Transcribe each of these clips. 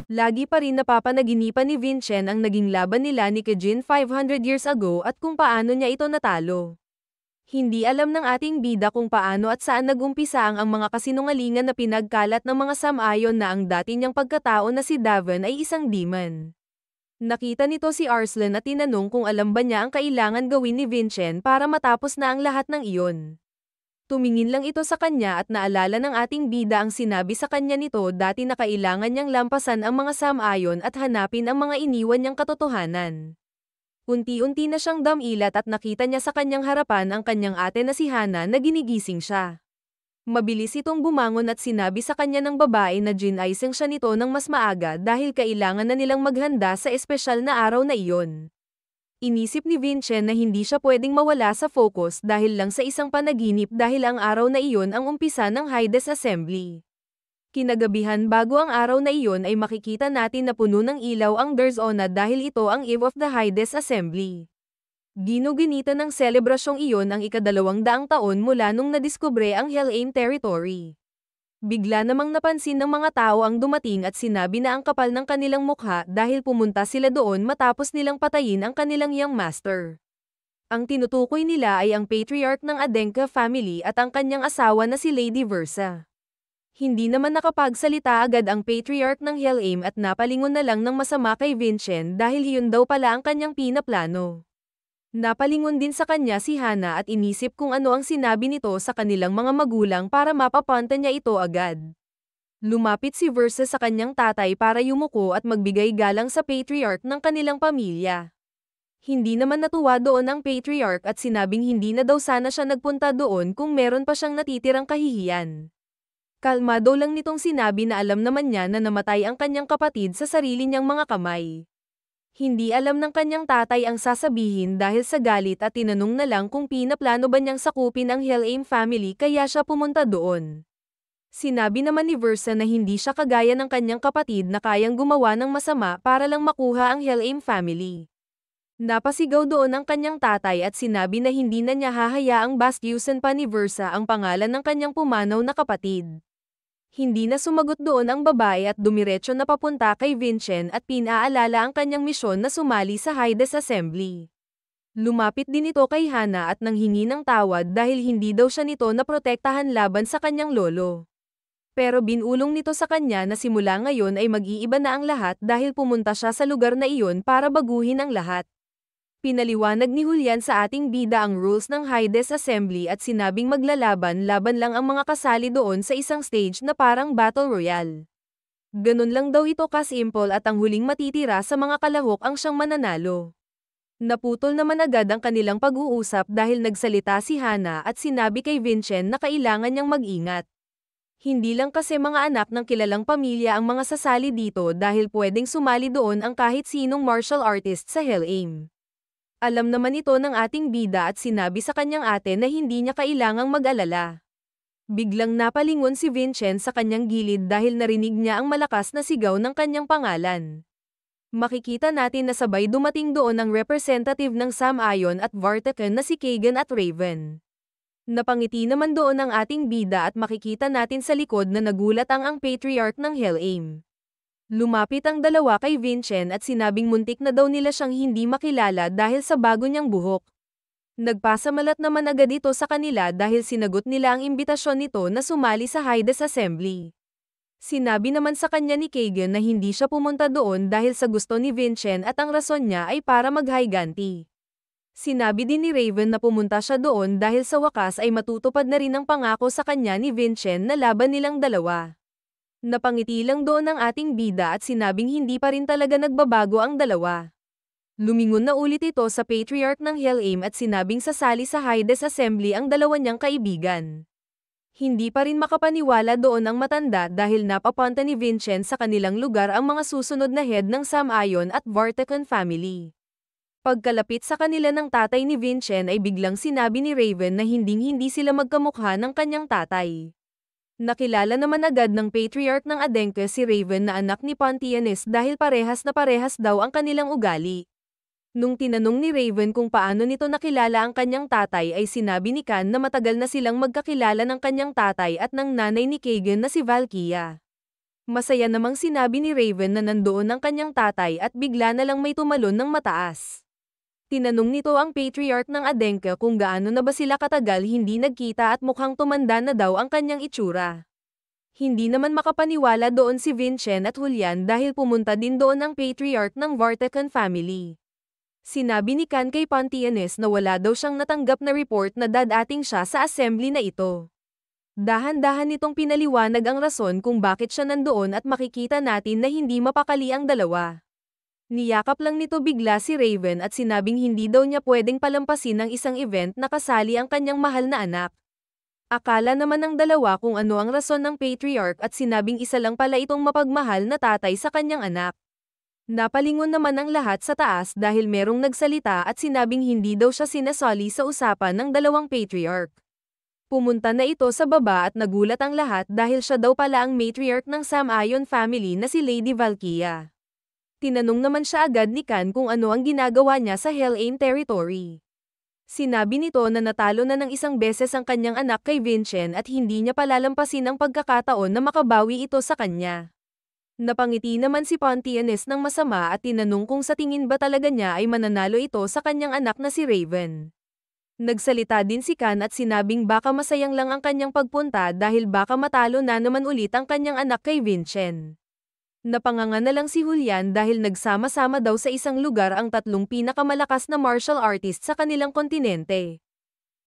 Lagi pa rin napapanaginipan ni Vincent ang naging laban nila ni Kajin 500 years ago at kung paano niya ito natalo. Hindi alam ng ating bida kung paano at saan nagumpisa ang mga kasinungalingan na pinagkalat ng mga Sam-ayon na ang dati niyang pagkatao na si Davon ay isang demon. Nakita nito si Arslan at tinanong kung alam ba niya ang kailangan gawin ni Vincent para matapos na ang lahat ng iyon. Tumingin lang ito sa kanya at naalala ng ating bida ang sinabi sa kanya nito dati na kailangan niyang lampasan ang mga Sam-ayon at hanapin ang mga iniwan niyang katotohanan. Unti-unti na siyang damilat at nakita niya sa kanyang harapan ang kanyang ate na si Hana na ginigising siya. Mabilis itong bumangon at sinabi sa kanya ng babae na ginaising siya nito ng mas maaga dahil kailangan na nilang maghanda sa espesyal na araw na iyon. Inisip ni Vincent na hindi siya pwedeng mawala sa focus dahil lang sa isang panaginip dahil ang araw na iyon ang umpisa ng Hydes Assembly. Kinagabihan bago ang araw na iyon ay makikita natin na puno ng ilaw ang Derzona dahil ito ang Eve of the Hydes Assembly. Ginugunita ng selebrasyong iyon ang ika-200 taon mula nung nadiskubre ang Helheim Territory. Bigla namang napansin ng mga tao ang dumating at sinabi na ang kapal ng kanilang mukha dahil pumunta sila doon matapos nilang patayin ang kanilang young master. Ang tinutukoy nila ay ang patriarch ng Adenka family at ang kanyang asawa na si Lady Versa. Hindi naman nakapagsalita agad ang patriarch ng Helheim at napalingon na lang ng masama kay Vincent dahil iyon daw pala ang kanyang pinaplano. Napalingon din sa kanya si Hana at inisip kung ano ang sinabi nito sa kanilang mga magulang para mapapanta niya ito agad. Lumapit si Versa sa kanyang tatay para yumuko at magbigay galang sa patriarch ng kanilang pamilya. Hindi naman natuwa doon ang patriarch at sinabing hindi na daw sana siya nagpunta doon kung meron pa siyang natitirang kahihiyan. Kalmado lang nitong sinabi na alam naman niya na namatay ang kanyang kapatid sa sarili niyang mga kamay. Hindi alam ng kanyang tatay ang sasabihin dahil sa galit at tinanong na lang kung pinaplano ba niyang sakupin ang Helheim family kaya siya pumunta doon. Sinabi naman ni Versa na hindi siya kagaya ng kanyang kapatid na kayang gumawa ng masama para lang makuha ang Helheim family. Napasigaw doon ang kanyang tatay at sinabi na hindi na niya hahayaang bastyusan pa ni Versa ang pangalan ng kanyang pumanaw na kapatid. Hindi na sumagot doon ang babae at dumiretso na papunta kay Vincent at pinaalala ang kanyang misyon na sumali sa Hydes Assembly. Lumapit din ito kay Hana at nanghingi ng tawad dahil hindi daw siya nito naprotektahan laban sa kanyang lolo. Pero binulong nito sa kanya na simula ngayon ay mag-iiba na ang lahat dahil pumunta siya sa lugar na iyon para baguhin ang lahat. Pinaliwanag ni Julian sa ating bida ang rules ng Hydes Assembly at sinabing maglalaban-laban lang ang mga kasali doon sa isang stage na parang Battle Royale. Ganun lang daw ito kasimple at ang huling matitira sa mga kalahok ang siyang mananalo. Naputol naman agad ang kanilang pag-uusap dahil nagsalita si Hana at sinabi kay Vincent na kailangan niyang mag-ingat. Hindi lang kasi mga anak ng kilalang pamilya ang mga sasali dito dahil pwedeng sumali doon ang kahit sinong martial artist sa Helheim. Alam naman ito ng ating bida at sinabi sa kanyang ate na hindi niya kailangang mag-alala. Biglang napalingon si Vincent sa kanyang gilid dahil narinig niya ang malakas na sigaw ng kanyang pangalan. Makikita natin na sabay dumating doon ang representative ng Sam-ayon at Vartaken na si Kagan at Raven. Napangiti naman doon ang ating bida at makikita natin sa likod na nagulat ang patriarch ng Helheim. Lumapit ang dalawa kay Vincent at sinabing muntik na daw nila siyang hindi makilala dahil sa bago niyang buhok. Nagpasamalat naman agad ito sa kanila dahil sinagot nila ang imbitasyon nito na sumali sa Hydes Assembly. Sinabi naman sa kanya ni Kagan na hindi siya pumunta doon dahil sa gusto ni Vincent at ang rason niya ay para mag-higanti. Sinabi din ni Raven na pumunta siya doon dahil sa wakas ay matutupad na rin ang pangako sa kanya ni Vincent na laban nilang dalawa. Napangiti lang doon ang ating bida at sinabing hindi pa rin talaga nagbabago ang dalawa. Lumingon na ulit ito sa patriarch ng Helheim at sinabing sasali sa Hydes Assembly ang dalawa niyang kaibigan. Hindi pa rin makapaniwala doon ang matanda dahil napapunta ni Vincent sa kanilang lugar ang mga susunod na head ng Sam-ayon at Vartaken family. Pagkalapit sa kanila ng tatay ni Vincent ay biglang sinabi ni Raven na hinding-hindi sila magkamukha ng kanyang tatay. Nakilala naman agad ng patriarch ng Adenka si Raven na anak ni Pontianis dahil parehas na parehas daw ang kanilang ugali. Nung tinanong ni Raven kung paano nito nakilala ang kanyang tatay ay sinabi ni Khan na matagal na silang magkakilala ng kanyang tatay at ng nanay ni Kagan na si Valkia. Masaya namang sinabi ni Raven na nandoon ang kanyang tatay at bigla na lang may tumalon ng mataas. Tinanong nito ang patriarch ng Adenka kung gaano na ba sila katagal hindi nagkita at mukhang tumanda na daw ang kanyang itsura. Hindi naman makapaniwala doon si Vincent at Julian dahil pumunta din doon ang patriarch ng Vartecan family. Sinabi ni Kan kay Pontianes na wala daw siyang natanggap na report na dadating siya sa assembly na ito. Dahan-dahan nitong pinaliwanag ang rason kung bakit siya nandoon at makikita natin na hindi mapakali ang dalawa. Niyakap lang nito bigla si Raven at sinabing hindi daw niya pwedeng palampasin ang isang event na kasali ang kanyang mahal na anak. Akala naman ng dalawa kung ano ang rason ng patriarch at sinabing isa lang pala itong mapagmahal na tatay sa kanyang anak. Napalingon naman ang lahat sa taas dahil merong nagsalita at sinabing hindi daw siya sinasali sa usapan ng dalawang patriarch. Pumunta na ito sa baba at nagulat ang lahat dahil siya daw pala ang matriarch ng Sam-Ayon family na si Lady Valkia. Tinanong naman siya agad ni Kan kung ano ang ginagawa niya sa Helheim territory. Sinabi nito na natalo na ng isang beses ang kanyang anak kay Vincent at hindi niya palalampasin ang pagkakataon na makabawi ito sa kanya. Napangiti naman si Pontianes ng masama at tinanong kung sa tingin ba talaga niya ay mananalo ito sa kanyang anak na si Raven. Nagsalita din si Kan at sinabing baka masayang lang ang kanyang pagpunta dahil baka matalo na naman ulit ang kanyang anak kay Vincent. Napanganga na lang si Julian dahil nagsama-sama daw sa isang lugar ang tatlong pinakamalakas na martial artist sa kanilang kontinente.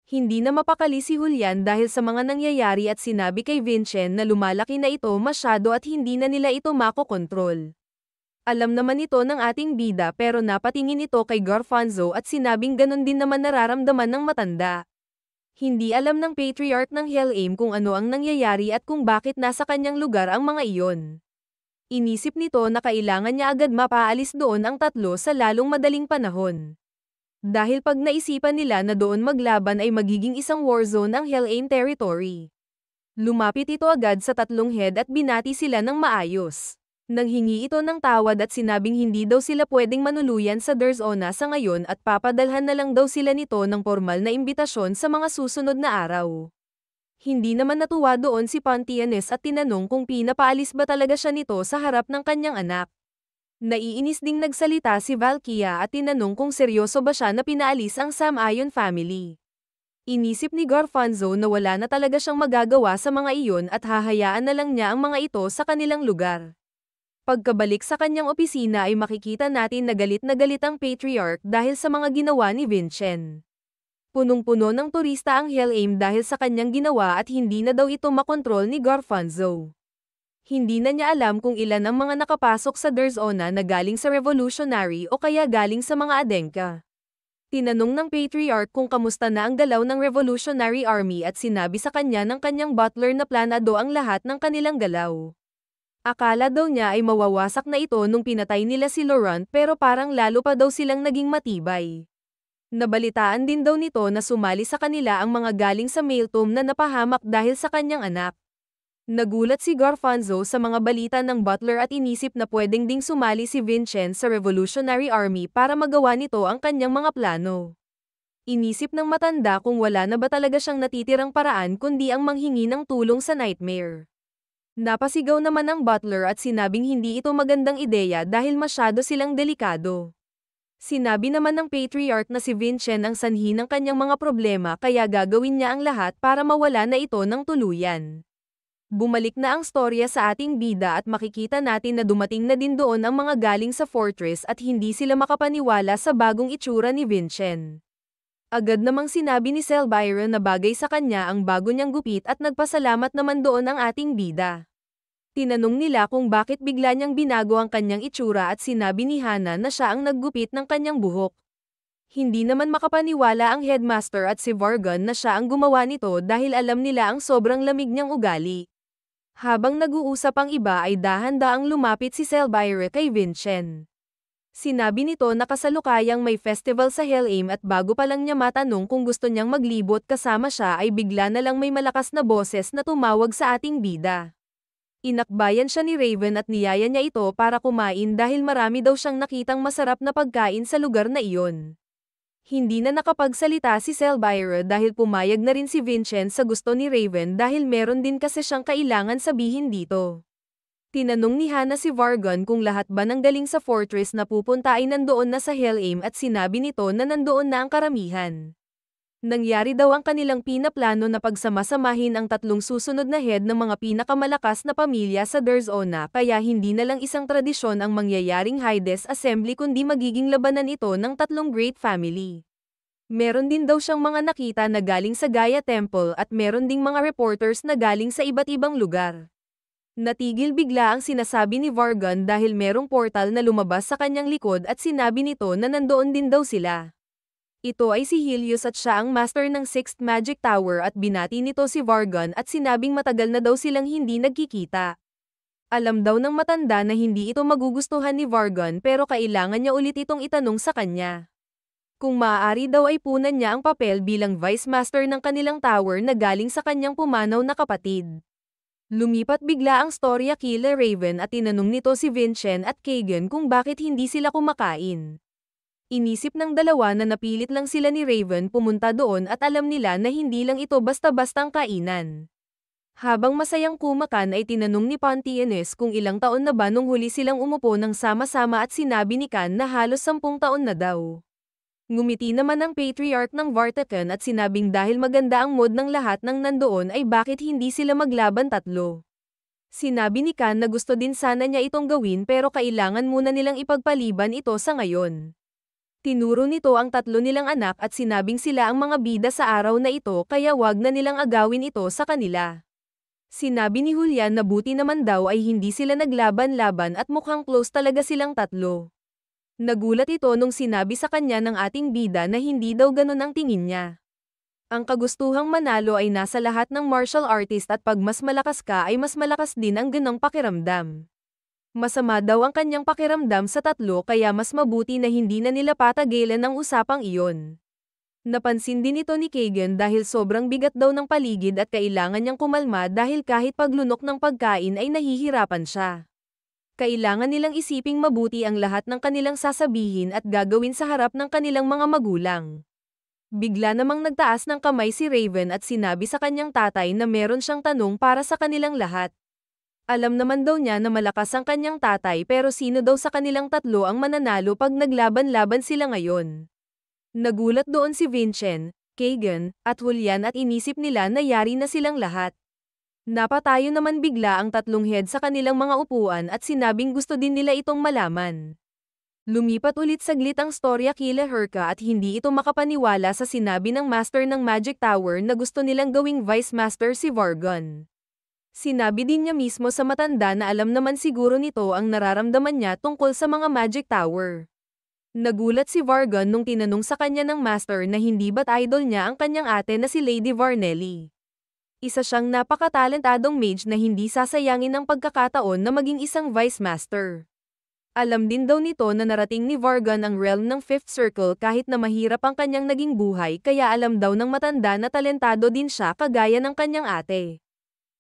Hindi na mapakali si Julian dahil sa mga nangyayari at sinabi kay Vincent na lumalaki na ito masyado at hindi na nila ito makokontrol. Alam naman ito ng ating bida pero napatingin ito kay Garfonzo at sinabing ganon din naman nararamdaman ng matanda. Hindi alam ng patriarch ng Helheim kung ano ang nangyayari at kung bakit nasa kanyang lugar ang mga iyon. Inisip nito na kailangan niya agad mapaalis doon ang tatlo sa lalong madaling panahon. Dahil pag naisipan nila na doon maglaban ay magiging isang war zone ang Helheim territory. Lumapit ito agad sa tatlong head at binati sila ng maayos. Nanghingi ito ng tawad at sinabing hindi daw sila pwedeng manuluyan sa Derzona sa ngayon at papadalhan na lang daw sila nito ng formal na imbitasyon sa mga susunod na araw. Hindi naman natuwa doon si Pontianes at tinanong kung pinapaalis ba talaga siya nito sa harap ng kanyang anak. Naiinis ding nagsalita si Valkia at tinanong kung seryoso ba siya na pinaalis ang Sam-Ayon family. Inisip ni Garfonzo na wala na talaga siyang magagawa sa mga iyon at hahayaan na lang niya ang mga ito sa kanilang lugar. Pagkabalik sa kanyang opisina ay makikita natin na galit ang patriarch dahil sa mga ginawa ni Vincent. Punong-puno ng turista ang Helheim dahil sa kanyang ginawa at hindi na daw ito makontrol ni Garfonzo. Hindi na niya alam kung ilan ang mga nakapasok sa Derzona na galing sa Revolutionary o kaya galing sa mga Adenka. Tinanong ng patriarch kung kamusta na ang galaw ng Revolutionary Army at sinabi sa kanya ng kanyang butler na planado ang lahat ng kanilang galaw. Akala daw niya ay mawawasak na ito nung pinatay nila si Laurent pero parang lalo pa daw silang naging matibay. Nabalitaan din daw nito na sumali sa kanila ang mga galing sa Maelstrom na napahamak dahil sa kanyang anak. Nagulat si Garfonzo sa mga balita ng butler at inisip na pwedeng ding sumali si Vincent sa Revolutionary Army para magawa nito ang kanyang mga plano. Inisip ng matanda kung wala na ba talaga siyang natitirang paraan kundi ang manghingi ng tulong sa Nightmare. Napasigaw naman ang butler at sinabing hindi ito magandang ideya dahil masyado silang delikado. Sinabi naman ng patriarch na si Vincent ang sanhi ng kanyang mga problema kaya gagawin niya ang lahat para mawala na ito ng tuluyan. Bumalik na ang storya sa ating bida at makikita natin na dumating na din doon ang mga galing sa fortress at hindi sila makapaniwala sa bagong itsura ni Vincent. Agad namang sinabi ni Selbyra na bagay sa kanya ang bago niyang gupit at nagpasalamat naman doon ang ating bida. Tinanong nila kung bakit bigla niyang binago ang kanyang itsura at sinabi ni Hana na siya ang naggupit ng kanyang buhok. Hindi naman makapaniwala ang headmaster at si Vargan na siya ang gumawa nito dahil alam nila ang sobrang lamig niyang ugali. Habang nag-uusap ang iba ay dahan-daang lumapit si Selbyra kay Vincent. Sinabi nito na kasalukayang may festival sa Helheim at bago pa lang niya matanong kung gusto niyang maglibot kasama siya ay bigla na lang may malakas na boses na tumawag sa ating bida. Inakbayan siya ni Raven at niyaya niya ito para kumain dahil marami daw siyang nakitang masarap na pagkain sa lugar na iyon. Hindi na nakapagsalita si Selbyra dahil pumayag na rin si Vincent sa gusto ni Raven dahil meron din kasi siyang kailangan sabihin dito. Tinanong ni Hannah si Vargon kung lahat ba ng galing sa fortress na pupunta ay nandoon na sa Helheim at sinabi nito na nandoon na ang karamihan. Nangyari daw ang kanilang pinaplano na pagsamasamahin ang tatlong susunod na head ng mga pinakamalakas na pamilya sa Derzona kaya hindi na lang isang tradisyon ang mangyayaring Hydes Assembly kundi magiging labanan ito ng tatlong great family. Meron din daw siyang mga nakita na galing sa Gaia Temple at meron ding mga reporters na galing sa iba't ibang lugar. Natigil bigla ang sinasabi ni Vargon dahil merong portal na lumabas sa kanyang likod at sinabi nito na nandoon din daw sila. Ito ay si Helios at siya ang master ng 6th Magic Tower at binati nito si Vargon at sinabing matagal na daw silang hindi nagkikita. Alam daw ng matanda na hindi ito magugustuhan ni Vargon pero kailangan niya ulit itong itanong sa kanya. Kung maaari daw ay punan niya ang papel bilang Vice Master ng kanilang tower na galing sa kanyang pumanaw na kapatid. Lumipat bigla ang storya kila Raven at tinanong nito si Vincent at Kagan kung bakit hindi sila kumakain. Inisip ng dalawa na napilit lang sila ni Raven pumunta doon at alam nila na hindi lang ito basta-bastang kainan. Habang masayang kumakan ay tinanong ni Pontianes kung ilang taon na ba nung huli silang umupo ng sama-sama at sinabi ni Khan na halos 10 taon na daw. Ngumiti naman ang Patriarch ng Vartacan at sinabing dahil maganda ang mood ng lahat ng nandoon ay bakit hindi sila maglaban tatlo. Sinabi ni Khan na gusto din sana niya itong gawin pero kailangan muna nilang ipagpaliban ito sa ngayon. Tinuro nito ang tatlo nilang anak at sinabing sila ang mga bida sa araw na ito kaya wag na nilang agawin ito sa kanila. Sinabi ni Julian na buti naman daw ay hindi sila naglaban-laban at mukhang close talaga silang tatlo. Nagulat ito nung sinabi sa kanya ng ating bida na hindi daw ganun ang tingin niya. Ang kagustuhang manalo ay nasa lahat ng martial artist at pag mas malakas ka ay mas malakas din ang ganong pakiramdam. Masama daw ang kanyang pakiramdam sa tatlo kaya mas mabuti na hindi na nila patagilan ang usapang iyon. Napansin din ito ni Kagan dahil sobrang bigat daw ng paligid at kailangan niyang kumalma dahil kahit paglunok ng pagkain ay nahihirapan siya. Kailangan nilang isiping mabuti ang lahat ng kanilang sasabihin at gagawin sa harap ng kanilang mga magulang. Bigla namang nagtaas ng kamay si Raven at sinabi sa kanyang tatay na meron siyang tanong para sa kanilang lahat. Alam naman daw niya na malakas ang kanyang tatay pero sino daw sa kanilang tatlo ang mananalo pag naglaban-laban sila ngayon? Nagulat doon si Vincent, Kagan, at Julian at inisip nila na yari na silang lahat. Napatayo naman bigla ang tatlong head sa kanilang mga upuan at sinabing gusto din nila itong malaman. Lumipat ulit saglit ang storya kila Herka at hindi ito makapaniwala sa sinabi ng master ng Magic Tower na gusto nilang gawing Vice Master si Vargon. Sinabi din niya mismo sa matanda na alam naman siguro nito ang nararamdaman niya tungkol sa mga Magic Tower. Nagulat si Vargon nung tinanong sa kanya ng master na hindi ba't idol niya ang kanyang ate na si Lady Varnelli. Isa siyang napakatalentadong mage na hindi sasayangin ng pagkakataon na maging isang Vice Master. Alam din daw nito na narating ni Vargon ang realm ng 5th Circle kahit na mahirap ang kanyang naging buhay kaya alam daw ng matanda na talentado din siya kagaya ng kanyang ate.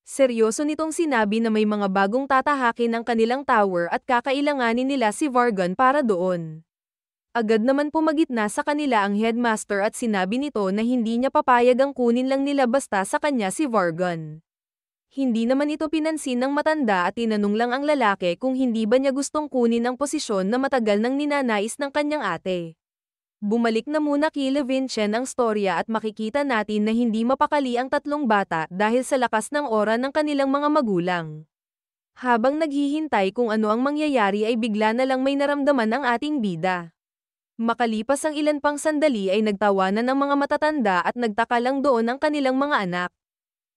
Seryoso nitong sinabi na may mga bagong tatahakin ang kanilang tower at kakailanganin nila si Vargon para doon. Agad naman pumagitna sa kanila ang headmaster at sinabi nito na hindi niya papayag ang kunin lang nila basta sa kanya si Vargon. Hindi naman ito pinansin ng matanda at tinanong lang ang lalaki kung hindi ba niya gustong kunin ang posisyon na matagal nang ninanais ng kanyang ate. Bumalik na muna kila Vincent ang storya at makikita natin na hindi mapakali ang tatlong bata dahil sa lakas ng aura ng kanilang mga magulang. Habang naghihintay kung ano ang mangyayari ay bigla na lang may naramdaman ang ating bida. Makalipas ang ilan pang sandali ay nagtawanan ng mga matatanda at nagtaka lang doon ang kanilang mga anak.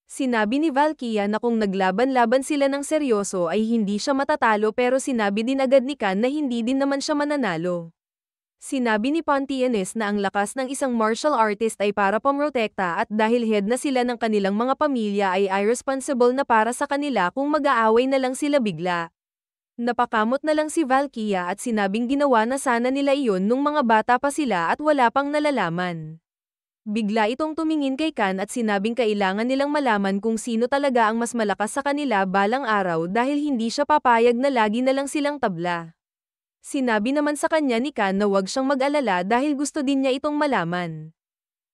Sinabi ni Valkia na kung naglaban-laban sila ng seryoso ay hindi siya matatalo pero sinabi din agad ni Khan na hindi din naman siya mananalo. Sinabi ni Pontianes na ang lakas ng isang martial artist ay para pamrotekta at dahil head na sila ng kanilang mga pamilya ay irresponsible na para sa kanila kung mag-aaway na lang sila bigla. Napakamot na lang si Valkia at sinabing ginawa na sana nila iyon nung mga bata pa sila at wala pang nalalaman. Bigla itong tumingin kay Khan at sinabing kailangan nilang malaman kung sino talaga ang mas malakas sa kanila balang araw dahil hindi siya papayag na lagi na lang silang tabla. Sinabi naman sa kanya ni Khan na wag siyang mag-alala dahil gusto din niya itong malaman.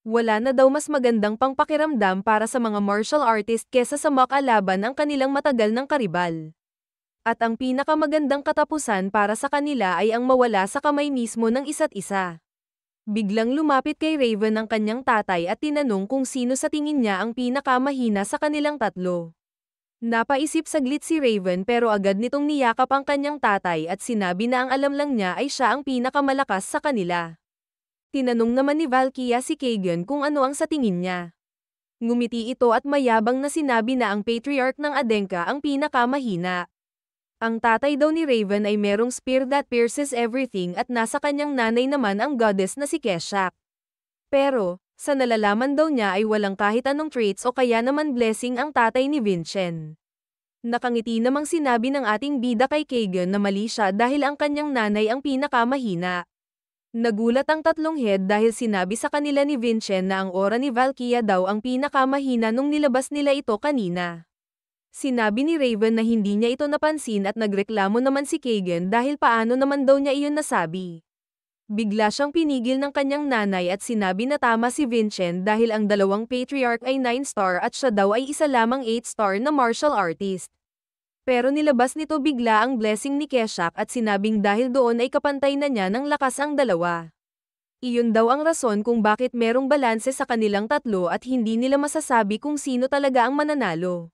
Wala na daw mas magandang pangpakiramdam para sa mga martial artist kesa sa makalaban ang kanilang matagal ng karibal. At ang pinakamagandang katapusan para sa kanila ay ang mawala sa kamay mismo ng isa't isa. Biglang lumapit kay Raven ang kanyang tatay at tinanong kung sino sa tingin niya ang pinakamahina sa kanilang tatlo. Napaisip saglit si Raven pero agad nitong niyakap ang kanyang tatay at sinabi na ang alam lang niya ay siya ang pinakamalakas sa kanila. Tinanong naman ni Valkia si Kagan kung ano ang sa tingin niya. Ngumiti ito at mayabang na sinabi na ang patriarch ng Adenka ang pinakamahina. Ang tatay daw ni Raven ay merong spear that pierces everything at nasa kanyang nanay naman ang goddess na si Keshak. Pero, sa nalalaman daw niya ay walang kahit anong traits o kaya naman blessing ang tatay ni Vincent. Nakangiti namang sinabi ng ating bida kay Kagan na mali siya dahil ang kanyang nanay ang pinakamahina. Nagulat ang tatlong head dahil sinabi sa kanila ni Vincent na ang aura ni Valkia daw ang pinakamahina nung nilabas nila ito kanina. Sinabi ni Raven na hindi niya ito napansin at nagreklamo naman si Kagan dahil paano naman daw niya iyon nasabi. Bigla siyang pinigil ng kanyang nanay at sinabi na tama si Vincent dahil ang dalawang patriarch ay 9-star at siya daw ay isa lamang 8-star na martial artist. Pero nilabas nito bigla ang blessing ni Keshak at sinabing dahil doon ay kapantay na niya ng lakas ang dalawa. Iyon daw ang rason kung bakit merong balanse sa kanilang tatlo at hindi nila masasabi kung sino talaga ang mananalo.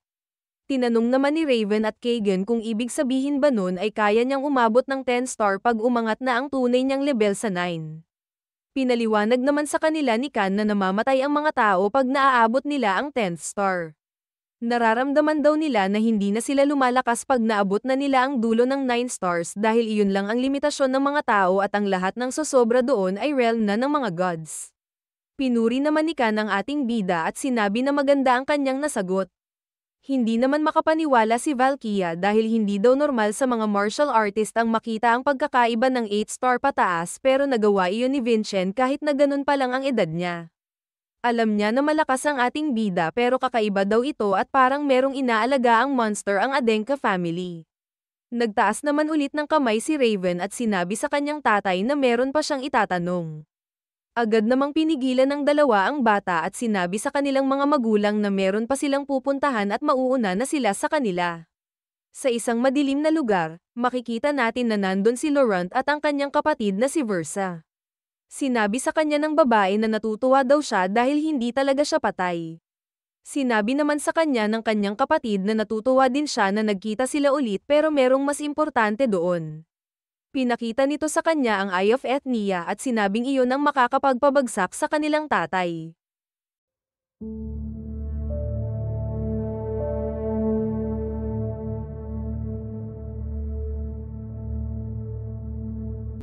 Tinanong naman ni Raven at Kagan kung ibig sabihin ba nun ay kaya niyang umabot ng 10-star pag umangat na ang tunay niyang level sa 9. Pinaliwanag naman sa kanila ni Kan na namamatay ang mga tao pag naaabot nila ang 10th star. Nararamdaman daw nila na hindi na sila lumalakas pag naabot na nila ang dulo ng 9 stars dahil iyon lang ang limitasyon ng mga tao at ang lahat ng sosobra doon ay realm na ng mga gods. Pinuri naman ni Kan ang ating bida at sinabi na maganda ang kanyang nasagot. Hindi naman makapaniwala si Valkia dahil hindi daw normal sa mga martial artist ang makita ang pagkakaiba ng 8-star pataas pero nagawa iyon ni Vincent kahit na ganun pa lang ang edad niya. Alam niya na malakas ang ating bida pero kakaiba daw ito at parang merong inaalaga ang monster ang Adenka family. Nagtaas naman ulit ng kamay si Raven at sinabi sa kanyang tatay na meron pa siyang itatanong. Agad namang pinigilan ng dalawa ang bata at sinabi sa kanilang mga magulang na meron pa silang pupuntahan at mauuna na sila sa kanila. Sa isang madilim na lugar, makikita natin na nandun si Laurent at ang kanyang kapatid na si Versa. Sinabi sa kanya ng babae na natutuwa daw siya dahil hindi talaga siya patay. Sinabi naman sa kanya ng kanyang kapatid na natutuwa din siya na nagkita sila ulit pero merong mas importante doon. Pinakita nito sa kanya ang Eye of Ethnia at sinabing iyon ang makakapagpabagsak sa kanilang tatay.